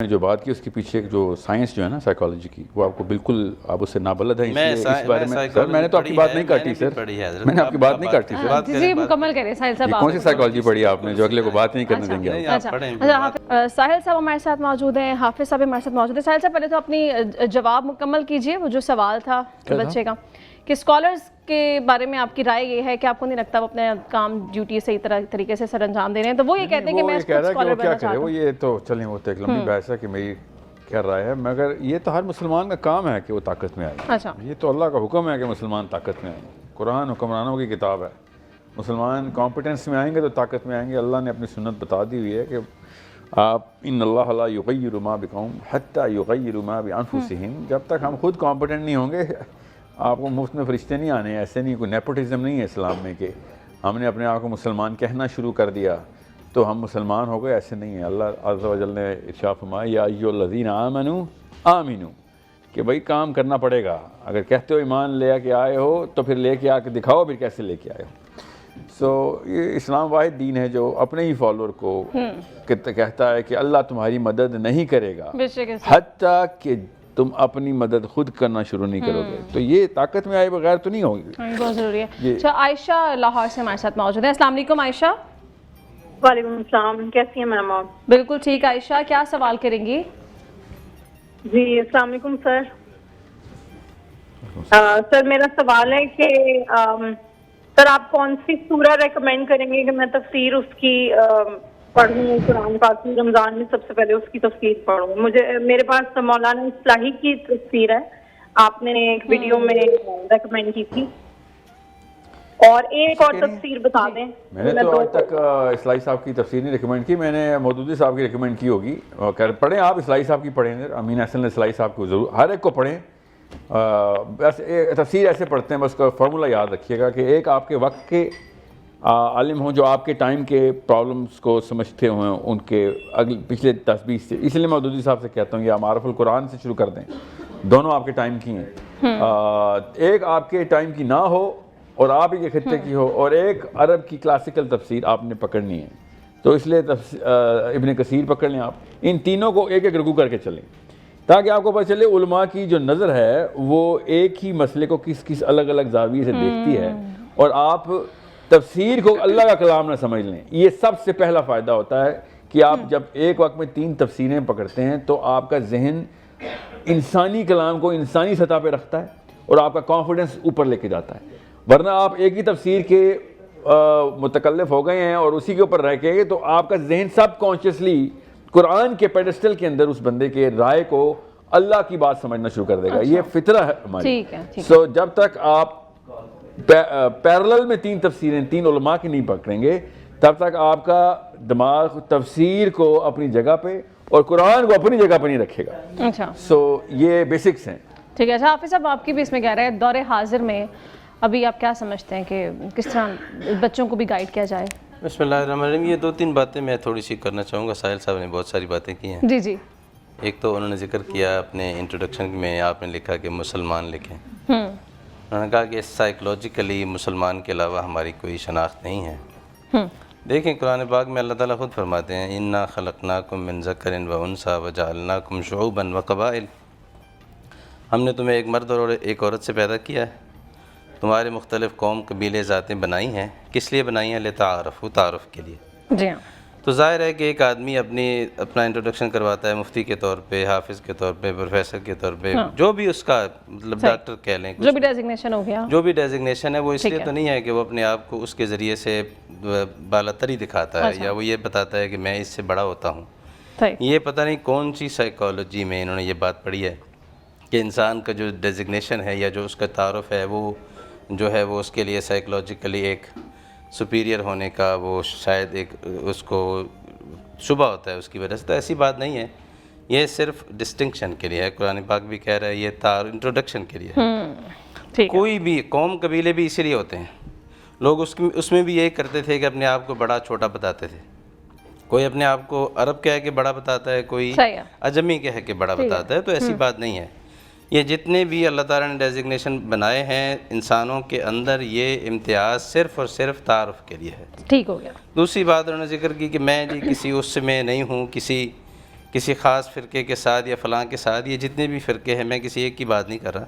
جو بات کی اس کے پیچھے جو سائنس جو ہے نا سائیکالوجی کی، وہ آپ کو بالکل آپ اس سے نابلد ہیں، اس بارے میں سر میں نے تو آپ کی بات نہیں کاٹی سر، میں نے آپ کی بات نہیں کاٹی سر. جی مکمل کریں ساحل صاحب. یہ کون سی سائیکالوجی پڑھی آپ نے جو اگلے کو بات نہیں کرنے دیں گے؟ ساحل صاحب ہمارے ساتھ موجود ہیں، حافظ صاحب ہمارے ساتھ موجود ہیں. ساحل صاحب پہلے تو اپنی جواب مکمل کیجئے، وہ جو سوال تھا بچے کا کہ اسکالرز کے بارے میں آپ کی رائے یہ ہے کہ آپ کو نہیں لگتا وہ اپنے کام ڈیوٹی صحیح طریقے سے سر انجام دے رہے ہیں، تو وہ یہ کہتے ہیں کہ میں اس کو اسکالر بننا چاہتا ہوں. وہ یہ تو چلیں وہ تو ایک لمبی بحث ہے کہ میری کیا رائے ہے، مگر یہ تو ہر مسلمان کا کام ہے کہ وہ طاقت میں آئے. یہ تو اللہ کا حکم ہے کہ مسلمان طاقت میں آئیں. قرآن حکمرانوں کی کتاب ہے. مسلمان کمپیٹنس میں آئیں گے تو طاقت میں آئیں گے. اللہ نے اپنی سنت بتا دی ہوئی ہے کہ آپ ان اللہ لا یغیر ما بقوم حتی یغیروا ما بانفسہم، جب تک ہم خود کمپیٹنٹ نہیں ہوں گے آپ کو مفت میں فرشتے نہیں آنے. ایسے نہیں، کوئی نیپوٹزم نہیں ہے اسلام میں کہ ہم نے اپنے آپ کو مسلمان کہنا شروع کر دیا تو ہم مسلمان ہو گئے. ایسے نہیں ہے. اللہ عز و جل نے ارشاد فرمایا یا ایھا الذین آمنوا آمنوا، کہ بھائی کام کرنا پڑے گا. اگر کہتے ہو ایمان لے کے آئے ہو تو پھر لے کے آ کے دکھاؤ پھر کیسے لے کے آئے ہو. یہ اسلام واحد دین ہے جو اپنے ہی فالوور کو کہتا ہے کہ اللہ تمہاری مدد نہیں کرے گا حتیٰ کہ تم اپنی مدد خود کرنا شروع نہیں کرو گے. تو یہ طاقت میں آئے بغیر تو نہیں ہوگی. بہت ضروری ہے. اچھا عائشہ لاہور سے ہمارے ساتھ موجود ہے. السلام علیکم عائشہ. وعلیکم السلام، کیسی ہیں میم آپ؟ بالکل ٹھیک. عائشہ کیا سوال کریں گی؟ جی السلام علیکم سر. سر میرا سوال ہے کہ سر آپ کون سی سورہ ریکمینڈ کریں گے کہ میں تفسیر اس کی پڑھوں؟ قرآن پاک کی رمضان میں سب سے پہلے اس کی تفسیر پڑھوں. میرے پاس مولانا اصلاحی کی تفسیر ہے، آپ نے ایک ویڈیو میں ریکمینڈ کی تھی، اور ایک اور تفسیر بتا دیں. میں نے تو آج تک اصلاحی صاحب کی تفسیر نہیں ریکمینڈ کی، میں نے مودودی صاحب کی ریکمینڈ کی ہوگی. پڑھیں آپ اصلاحی صاحب کی پڑھیں، امین احسن اصلاحی صاحب کو ضرور ہر ایک کو پڑھیں. بس تفسیر ایسے پڑھتے ہیں، بس کا فارمولہ یاد رکھیے گا کہ ایک آپ کے وقت کے عالم ہوں جو آپ کے ٹائم کے پرابلمس کو سمجھتے ہوئے ان کے پچھلے 10-20 سے. اس لیے میں مودودی صاحب سے کہتا ہوں کہ آپ معارف القرآن سے شروع کر دیں. دونوں آپ کے ٹائم کی ہیں. ایک آپ کے ٹائم کی نہ ہو اور آپ ہی کے خطے کی ہو، اور ایک عرب کی کلاسیکل تفسیر آپ نے پکڑنی ہے. تو اس لیے ابن کثیر پکڑ لیں آپ. ان تینوں کو ایک ایک رکوع کر کے چلیں تاکہ آپ کو پتہ چلے علماء کی جو نظر ہے وہ ایک ہی مسئلے کو کس الگ الگ زاویے سے دیکھتی ہے، اور آپ تفسیر کو اللہ کا کلام نہ سمجھ لیں. یہ سب سے پہلا فائدہ ہوتا ہے کہ آپ جب ایک وقت میں 3 تفسیریں پکڑتے ہیں تو آپ کا ذہن انسانی کلام کو انسانی سطح پہ رکھتا ہے اور آپ کا کانفیڈنس اوپر لے کے جاتا ہے. ورنہ آپ ایک ہی تفسیر کے متکلف ہو گئے ہیں اور اسی کے اوپر رہ کے تو آپ کا ذہن سب کانشیسلی قرآن کے پیڈسٹل کے اندر اس بندے کے رائے کو اللہ کی بات سمجھنا شروع کر دے گا. یہ فطرہ ہے ہماری. سو جب تک آپ پیرلل میں 3 تفسیریں 3 علماء کی نہیں پکڑیں گے تب تک آپ کا دماغ تفسیر کو اپنی جگہ پہ اور قرآن کو اپنی جگہ پہ نہیں رکھے گا. سو یہ بیسکس ہیں. ٹھیک ہے. اچھا حافظ صاحب آپ کی بھی اس میں کہہ رہے ہیں دور حاضر میں ابھی آپ کیا سمجھتے ہیں کہ کس طرح بچوں کو بھی گائیڈ کیا جائے؟ بسم اللہ الرحمن الرحیم. یہ 2-3 باتیں میں تھوڑی سی کرنا چاہوں گا. ساحل صاحب نے بہت ساری باتیں کی ہیں. جی. ایک تو انہوں نے ذکر کیا اپنے انٹروڈکشن میں، آپ نے لکھا کہ مسلمان لکھیں. انہوں نے کہا کہ سائیکولوجیکلی مسلمان کے علاوہ ہماری کوئی شناخت نہیں ہے. دیکھیں قرآن پاک میں اللہ تعالیٰ خود فرماتے ہیں انا خلقناکم من ذکر و انثی وجعلناکم شعوبا وقبائل. ہم نے تمہیں ایک مرد اور ایک عورت سے پیدا کیا ہے، تمہارے مختلف قوم قبیلے ذاتیں بنائی ہیں. کس لیے بنائی ہیں؟ لتعارفوا، تعارف کے لیے. جی ہاں. تو ظاہر ہے کہ ایک آدمی اپنا انٹروڈکشن کرواتا ہے مفتی کے طور پہ، حافظ کے طور پہ، پروفیسر کے طور پہ، جو بھی اس کا مطلب ڈاکٹر کہہ لیں، جو بھی ڈیزگنیشن ہو گیا، جو بھی ڈیزگنیشن ہے، وہ اس لیے تو نہیں ہے کہ وہ اپنے آپ کو اس کے ذریعے سے بالا تری دکھاتا ہے یا وہ یہ بتاتا ہے کہ میں اس سے بڑا ہوتا ہوں. یہ پتہ نہیں کون سی سائیکالوجی میں انہوں نے یہ بات پڑھی ہے کہ انسان کا جو ڈیزگنیشن ہے یا جو اس کا تعارف ہے وہ جو ہے وہ اس کے لیے سائیکولوجیکلی ایک سپیریئر ہونے کا وہ شاید ایک اس کو شبہ ہوتا ہے اس کی وجہ سے. تو ایسی بات نہیں ہے. یہ صرف ڈسٹنکشن کے لیے ہے. قرآن پاک بھی کہہ رہا ہے یہ انٹروڈکشن کے لیے ہے. کوئی بھی قوم قبیلے بھی اسی لیے ہوتے ہیں. لوگ اس میں بھی یہی کرتے تھے کہ اپنے آپ کو بڑا چھوٹا بتاتے تھے. کوئی اپنے آپ کو عرب کہہ کے بڑا بتاتا ہے، کوئی عجمی کہہ کے بڑا بتاتا ہے. تو ایسی بات نہیں ہے. یہ جتنے بھی اللہ تعالیٰ نے ڈیزگنیشن بنائے ہیں انسانوں کے اندر، یہ امتیاز صرف اور صرف تعارف کے لیے ہے. ٹھیک ہو گیا. دوسری بات انہوں نے ذکر کی کہ میں کسی اس میں نہیں ہوں، کسی کسی خاص فرقے کے ساتھ یا فلاں کے ساتھ، یہ جتنے بھی فرقے ہیں، میں کسی ایک کی بات نہیں کر رہا،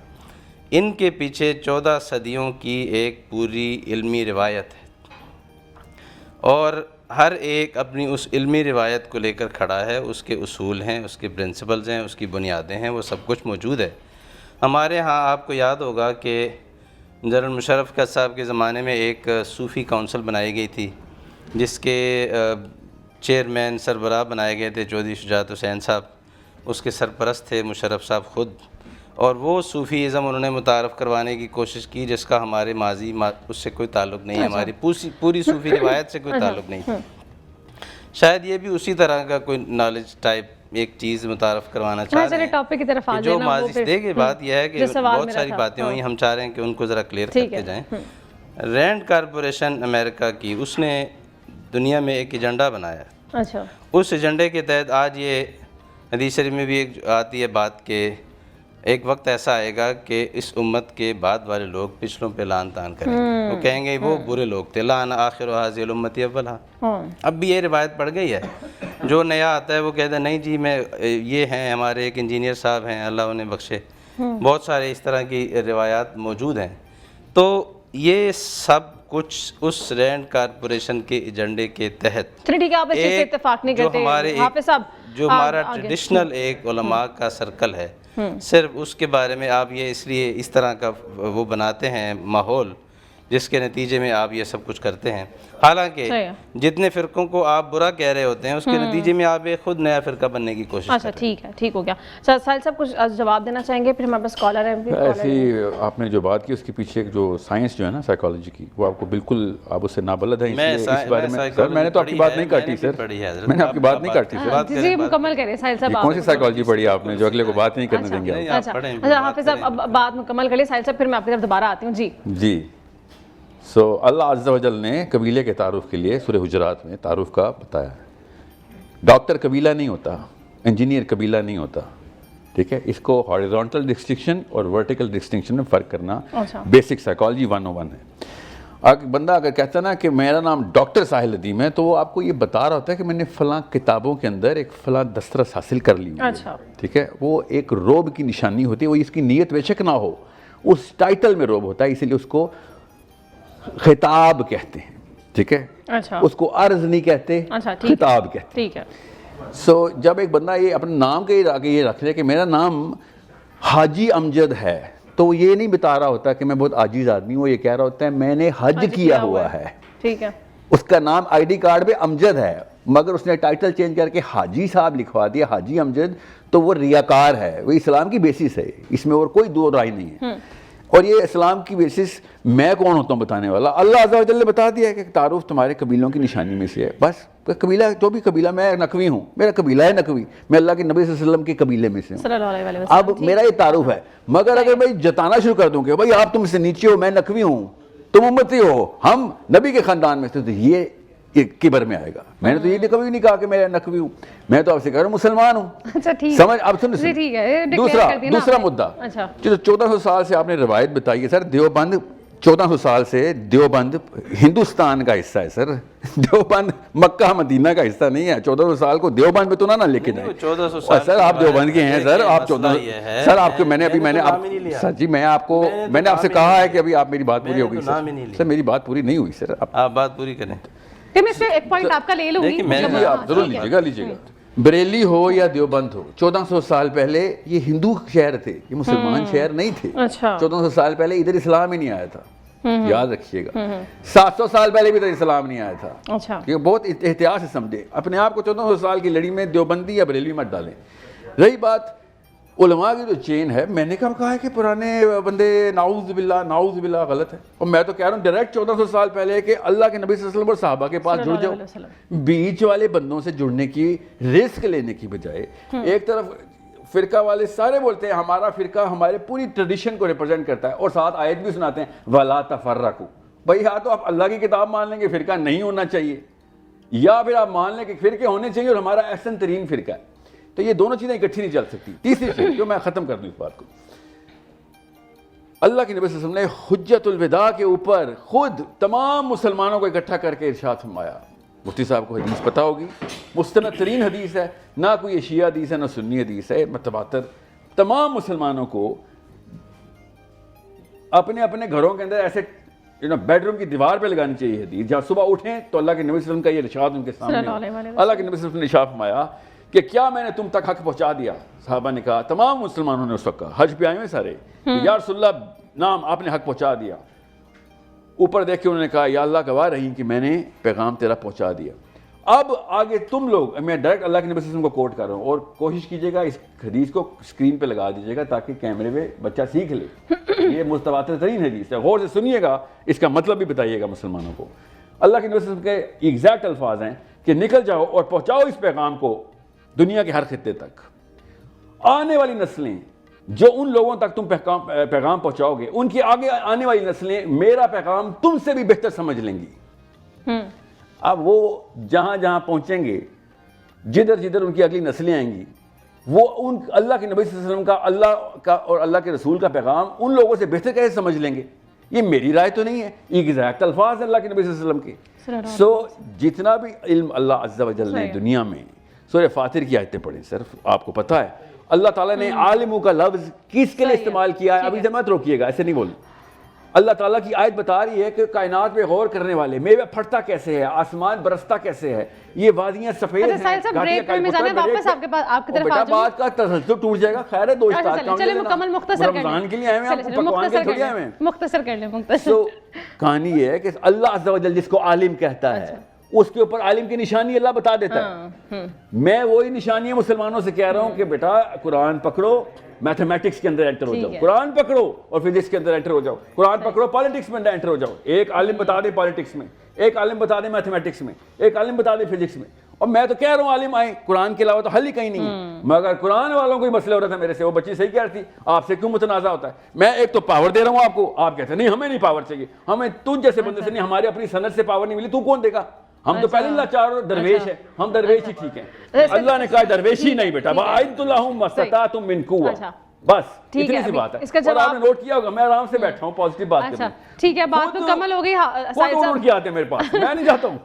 ان کے پیچھے 14 صدیوں کی ایک پوری علمی روایت ہے، اور ہر ایک اپنی اس علمی روایت کو لے کر کھڑا ہے، اس کے اصول ہیں، اس کے پرنسپلز ہیں، اس کی بنیادیں ہیں، وہ سب کچھ موجود ہے۔ ہمارے ہاں آپ کو یاد ہوگا کہ جنرل مشرف صاحب کے زمانے میں ایک صوفی کونسل بنائی گئی تھی، جس کے چیئرمین سربراہ بنائے گئے تھے چودھری شجاعت حسین صاحب، اس کے سرپرست تھے مشرف صاحب خود، اور وہ صوفی ازم انہوں نے متعارف کروانے کی کوشش کی، جس کا ہمارے ماضی اس سے کوئی تعلق نہیں ہے، ہماری پوری صوفی روایت سے کوئی تعلق نہیں۔ شاید یہ بھی اسی طرح کا کوئی نالج ٹائپ ایک چیز متعارف کروانا چاہ رہے ہیں، ٹاپک کی طرف آ جو جانا، ماضی سے دیکھیں بات یہ ہے کہ بہت ساری باتیں ہوئی، ہم چاہ رہے ہیں کہ ان کو ذرا کلیئر کرتے جائیں۔ رینڈ کارپوریشن امریکہ کی، اس نے دنیا میں ایک ایجنڈا بنایا، اچھا، اس ایجنڈے کے تحت آج یہ حدیث شریف میں بھی ایک آتی ہے بات کہ ایک وقت ایسا آئے گا کہ اس امت کے بعد والے لوگ پچھلوں پہ لعن طعن کریں گے، وہ کہیں گے وہ برے لوگ تھے، لعن آخر هذه الامة اولها۔ اب بھی یہ روایت پڑ گئی ہے، جو نیا آتا ہے وہ کہتا ہے نہیں جی میں یہ ہیں، ہمارے ایک انجینئر صاحب ہیں اللہ انہیں بخشے، بہت سارے اس طرح کی روایات موجود ہیں۔ تو یہ سب کچھ اس رینڈ کارپوریشن کے ایجنڈے کے تحت ٹھیک ہے، آپ اس چیز سے اتفاق نہیں کرتے حافظ صاحب، جو ہمارا ٹریڈیشنل ایک علماء کا سرکل ہے، صرف اس کے بارے میں آپ یہ اس لیے اس طرح کا وہ بناتے ہیں ماحول، جس کے نتیجے میں آپ یہ سب کچھ کرتے ہیں، حالانکہ جتنے فرقوں کو آپ برا کہہ رہے ہوتے ہیں اس کے نتیجے میں آپ ایک خود نیا فرقہ بننے کی کوشش کرتے ہیں۔ اچھا ٹھیک ہے، ٹھیک ہو گیا۔ ساحل صاحب کچھ جواب دینا چاہیں گے؟ پھر ہمارے پاس کالر ہے۔ ایسی آپ نے جو بات کی اس کے پیچھے جو سائنس جو ہے نا سائیکالوجی کی، وہ آپ کو بالکل آپ اس سے نابلد ہیں، اس بارے میں سر میں نے تو آپ کی بات نہیں کاٹی، سر میں نے آپ کی بات نہیں کاٹی سر۔ جی مکمل کریں ساحل صاحب، کون سی سائیکالوجی پڑھی آپ نے جو اگلے کو بات نہیں کرنے دیں گے؟ اچھا حافظ صاحب اب بات مکمل کر لیں ساحل صاحب، پھر میں آپ کی طرف دوبارہ آتی ہوں۔ جی سو اللہ عز و جل نے قبیلے کے تعارف کے لیے سورہ حجرات میں تعارف کا بتایا ہے۔ ڈاکٹر قبیلہ نہیں ہوتا، انجینئر قبیلہ نہیں ہوتا، ٹھیک ہے، اس کو ہاریزونٹل ڈسٹنکشن اور ورٹیکل ڈسٹنکشن میں فرق کرنا بیسک سائیکالوجی 101 ہے۔ بندہ اگر کہتا ہے نا کہ میرا نام ڈاکٹر ساحل ندیم ہے، تو وہ آپ کو یہ بتا رہا ہوتا ہے کہ میں نے فلاں کتابوں کے اندر ایک فلاں دسترس حاصل کر لی ہوئی ہے، ٹھیک ہے، وہ ایک روب کی نشانی ہوتی ہے، وہ اس کی نیت بے شک نہ ہو، اس ٹائٹل میں روب ہوتا ہے، اسی لیے اس کو خطاب کہتے ہیں، ٹھیک ہے، اس کو عرض نہیں کہتے، خطاب کہتے ہیں، ٹھیک ہے۔ سو جب ایک بندہ یہ اپنے نام کے آگے یہ رکھ لے کہ میرا نام حاجی امجد ہے، تو وہ یہ نہیں بتا رہا ہوتا کہ میں بہت عاجز آدمی ہوں، وہ یہ کہہ رہا ہوتا ہے میں نے حج کیا ہوا ہے، ٹھیک ہے، اس کا نام آئی ڈی کارڈ پہ امجد ہے، مگر اس نے ٹائٹل چینج کر کے حاجی صاحب لکھوا دیا، حاجی امجد، تو وہ ریاکار ہے، وہ اسلام کی بیسس ہے، اس میں اور کوئی دو رائے نہیں ہے۔ اور یہ اسلام کی بیسس میں کون ہوتا ہوں بتانے والا؟ اللہ عز و جل نے بتا دیا ہے کہ تعارف تمہارے قبیلوں کی نشانی میں سے ہے، بس قبیلہ جو بھی قبیلہ، میں نقوی ہوں، میرا قبیلہ ہے نقوی، میں اللہ کے نبی صلی اللہ علیہ وسلم کے قبیلے میں سے ہوں، اب میرا یہ تعارف ہے۔ مگر اگر میں جتانا شروع کر دوں کہ بھائی آپ تم سے نیچے ہو، میں نقوی ہوں، تم امتی ہو، ہم نبی کے خاندان میں سے، تو یہ کبر میں آئے گا۔ میں نے تو یہ کبھی نہیں کہا کہ میں نقوی ہوں، میں تو آپ سے کہہ رہا ہوں مسلمان ہوں، سمجھ؟ اب سن دوسرا مدعا، جو 1400 سال سے آپ نے روایت بتائی ہے سر، دیوبند 1400 سال سے دیوبند ہندوستان کا حصہ ہے سر، دیوبند مکہ مدینہ کا حصہ نہیں ہے۔ 1400 سال کو دیوبند میں تو نہ لے کے جائیں سر، آپ دیوبند کے ہیں سر، آپ 1400 سر آپ کو میں نے سر جی میں نے آپ سے کہا ہے کہ ابھی آپ میری بات پوری ہو گئی سر، میری بات پوری نہیں ہوئی سر، آپ بات پوری کریں۔ میں سے ایک پوائنٹ آپ کا لے لوں گی، آپ ضرور لیجیے گا، بریلی ہو یا دیوبند ہو، 1400 سال پہلے یہ ہندو شہر تھے، یہ مسلمان شہر نہیں تھے۔ 1400 سال پہلے ادھر اسلام ہی نہیں آیا تھا، یاد رکھیے گا۔ 700 سال پہلے بھی ادھر اسلام نہیں آیا تھا، یہ بہت احتیاط سے سمجھے، اپنے آپ کو 1400 سال کی لڑی میں دیوبندی یا بریلی مت ڈالیں۔ رہی بات علماء کی جو چین ہے، میں نے کب کہا ہے کہ پرانے بندے نعوذ باللہ غلط ہے، اور میں تو کہہ رہا ہوں ڈائریکٹ 1400 سال پہلے کہ اللہ کے نبی صلی اللہ علیہ وسلم اور صحابہ کے پاس جڑ جاؤ۔ بیچ والے بندوں سے جڑنے کی رسک لینے کی بجائے ایک طرف فرقہ والے سارے بولتے ہیں ہمارا فرقہ ہمارے پوری ٹریڈیشن کو ریپرزینٹ کرتا ہے، اور ساتھ آیت بھی سناتے ہیں وَلَا تَفَرَّقُوا، بھائی ہاں تو آپ اللہ کی کتاب مان لیں گے فرقہ نہیں ہونا چاہیے، یا پھر آپ مان لیں کہ فرقے ہونے چاہیے اور ہمارا احسن ترین فرقہ ہے، تو یہ دونوں چیزیں اکٹھی نہیں چل سکتی۔ تیسری چیز جو میں ختم کر دوں اس بات کو، اللہ کے نبی صلی اللہ علیہ وسلم نے حجت الوداع کے اوپر خود تمام مسلمانوں کو اکٹھا کر کے ارشاد فرمایا، مفتی صاحب کو حدیث پتہ ہوگی، مستند ترین حدیث ہے، نہ کوئی یہ شیعہ حدیث ہے نہ سنی حدیث ہے، متواتر. تمام مسلمانوں کو اپنے اپنے گھروں کے اندر ایسے بیڈ روم کی دیوار پہ لگانی چاہیے حدیث. جب صبح اٹھیں تو اللہ کے نبی صلی اللہ علیہ وسلم کا یہ ارشاد ان کے سامنے ہو. اللہ کے نبی صلی اللہ علیہ وسلم نے ارشاد فرمایا کہ کیا میں نے تم تک حق پہنچا دیا؟ صحابہ نے کہا، تمام مسلمانوں نے اس وقت کہا، حج پہ آئے ہوئے سارے، یا رسول اللہ نام آپ نے حق پہنچا دیا. اوپر دیکھ کے انہوں نے کہا یا اللہ گواہ رہی کہ میں نے پیغام تیرا پہنچا دیا. اب آگے تم لوگ، میں ڈائریکٹ اللہ کے نبی صلی اللہ علیہ وسلم کو کوٹ کر رہا ہوں، اور کوشش کیجیے گا اس حدیث کو اسکرین پہ لگا دیجیے گا تاکہ کیمرے میں بچہ سیکھ لے. یہ متواتر ترین حدیث ہے، غور سے سنیے گا، اس کا مطلب بھی بتائیے گا مسلمانوں کو. اللہ کے نبی صلی اللہ علیہ وسلم کے ایگزیکٹ الفاظ ہیں کہ نکل جاؤ اور پہنچاؤ اس پیغام کو دنیا کے ہر خطے تک. آنے والی نسلیں، جو ان لوگوں تک تم پیغام پہنچاؤ گے، ان کی آگے آنے والی نسلیں میرا پیغام تم سے بھی بہتر سمجھ لیں گی. اب وہ جہاں جہاں پہنچیں گے، جدھر جدھر ان کی اگلی نسلیں آئیں گی، وہ ان اللہ کے نبی صلی اللہ علیہ وسلم کا، اللہ کا اور اللہ کے رسول کا پیغام ان لوگوں سے بہتر کیسے سمجھ لیں گے؟ یہ میری رائے تو نہیں ہے، ایگزیکٹ الفاظ ہیں اللہ کے نبی صلی اللہ علیہ وسلم کے. سو جتنا بھی علم اللہ عز و جل نے دنیا میں، سورہ فاتر کی آیتیں پڑھیں، صرف آپ کو پتہ ہے اللہ تعالیٰ نے عالموں کا لفظ کس کے لیے استعمال کیا ہے. ابھی سے مت روکیے گا، ایسے نہیں بول. اللہ تعالیٰ کی آیت بتا رہی ہے کہ کائنات میں غور کرنے والے، میوہ پھٹتا کیسے ہے، آسمان برستا کیسے ہے، یہ وادیاں سفید ہیں. بیٹا بات کا تسلسل ٹوٹ جائے گا. خیر ہے، دو استاد رمضان کے لیے آئے ہیں، آپ کو پکوان کے تھوڑی آئے ہیں. مختصر کر لیں. تو کہانی یہ ہے کہ اللہ عز و جل جس کو عالم کہتا ہے، اس کے اوپر عالم کی نشانی اللہ بتا دیتا ہے. میں وہی نشانی مسلمانوں سے کہہ رہا ہوں کہ بیٹا قرآن پکڑو، میتھمیٹکس کے اندر انٹر ہو جاؤ، قرآن پکڑو اور فزکس کے اندر انٹر ہو جاؤ، قرآن پکڑو پالیٹکس میں انٹر ہو جاؤ. ایک عالم بتا دے پالیٹکس میں، ایک عالم بتا دے میتھمیٹکس میں، ایک عالم بتا دے فزکس میں. اور میں تو کہہ رہا ہوں عالم آئے، قرآن کے علاوہ تو حل ہی کہیں نہیں ہے. مگر قرآن والوں کو مسئلہ ہو رہا تھا میرے سے، وہ بچی صحیح کہہ رہی تھی، آپ سے کیوں متنازع ہوتا ہے؟ میں ایک تو پاور دے رہا ہوں آپ کو، آپ کہتے ہیں نہیں ہمیں نہیں پاور چاہیے، ہمیں تجھ جیسے بندے سے نہیں، ہمارے اپنی سند سے پاور نہیں ملی، تو کون دے گا؟ ہم تو پہلے لاچار اور درویش ہیں، ہم درویش ہی ٹھیک ہیں. اللہ نے کہا درویش ہی نہیں بیٹا، وَأَعِدُّ لَهُم مَا اسْتَطَعْتُم مِّن قُوَّةٍ. بس اتنی سی بات ہے. اور آپ نے نوٹ کیا ہوگا میں آرام سے بیٹھا ہوں، پازیٹیو بات کر رہا ہوں. ٹھیک ہے، بات مکمل ہو گئی. کون کی آتے ہیں میرے پاس، میں نہیں جاتا ہوں.